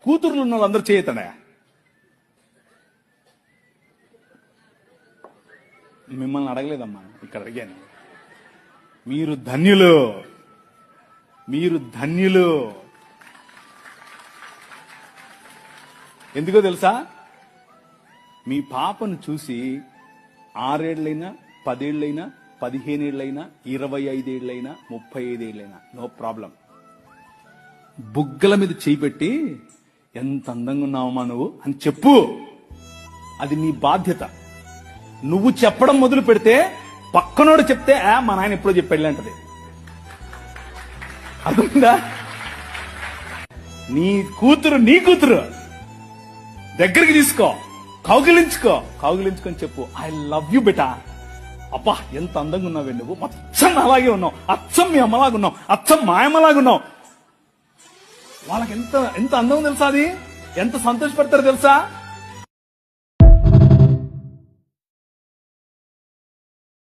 కూతుర్లు ఉన్న వాళ్ళందరూ చేయతడా? మిమ్మల్ని అడగలేదమ్మా, ఇక్కడ అడిగాను. మీరు ధన్యులు, మీరు ధన్యులు. ఎందుకో తెలుసా? మీ పాపను చూసి 6 ఏళ్లైనా 10 ఏళ్లైనా 15 ఏళ్లైనా 25 ఏళ్లైనా 35 ఏళ్లైనా నో ప్రాబ్లం. బుగ్గల మీద చేయి పెట్టి ఎంత అందంగా ఉన్నావమ్మా నువ్వు అని చెప్పు. అది నీ బాధ్యత. నువ్వు చెప్పడం మొదలు పెడితే పక్కనోడు చెప్తే మా నాయన ఎప్పుడో చెప్పాడు అంటది. అర్థమైందా? నీ కూతురు దగ్గరికి తీసుకో, కౌగిలించుకొని చెప్పు, ఐ లవ్ యూ బెటా. అబ్బా ఎంత అందంగా ఉన్నావే నువ్వు, అచ్చం అలాగే ఉన్నావు, అచ్చం మీ అమ్మలాగున్నావు, అచ్చం మా అమ్మలాగున్నావు. వాళ్ళకి ఎంత అందం తెలుసా? అది ఎంత సంతోషపడతారు తెలుసా?